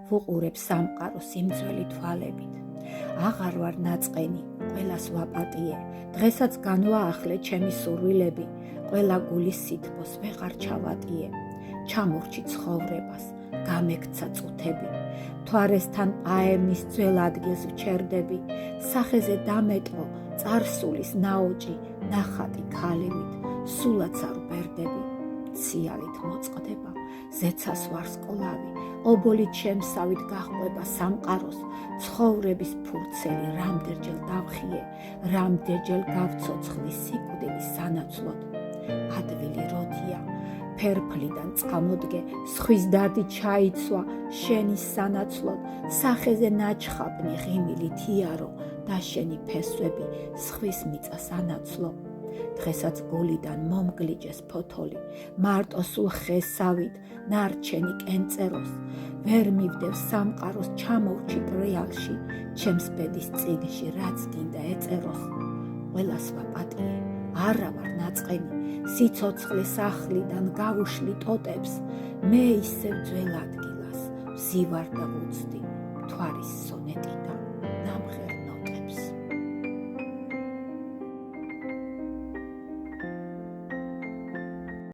ვუყურებ სამყარო სიმძველი თვალებით. აღარ ვარ ნაწყენი, ყველას ვაპატიე, დღესაც განვაახლე ჩემი სურვილები, ყველა გულის სითბოს ვეღარ ჩავატიე. ჩამორჩი ცხოვრებას, გამექცა წუთები, მთვარესთან პაემის ძველ ადგილს ვჩერდები, სახეზე დამეტყო წარსულის ნაოჭი, ნახატი ქალივით, სულაც არ ვბერდები. ციალით მოწყდება, ზეცას ვარსკვლავი, ობოლით შემსავით გაჰყვება სამყაროს, ცხოვრების ფურცელი რამდენჯერ დავხიე, რამდენჯერ გავცოცხლი სიკვდილის სანაცვლოდ. ადვილი როდია, ფერფლიდან წამოდგე, სხვის დარდი ჩაიცვა შენის სანაცვლოდ, სახეზე ნაჩხაბნი ღიმილით იარო, დაშენი ფესვები სხვის მიწას ანაცვლო. დღესაც გულიდან მომგლიჯეს ფოთოლი, მარტო სულ ხესავით ნარჩენი კენწეროს, ვერ მივდევ სამყაროს ჩამოვრჩი ტრიალში, ჩემს ბედის წიგნში რაც გინდა ეწეროს. ყველას ვაპატიე, არა ვარ ნაწყენი, სიცოცხლის ახლიდან გავუშლი ტოტებს, მე ისევ ძველ ადგილას ვზივარ და ვუცდი მთვარის სონეტიდან.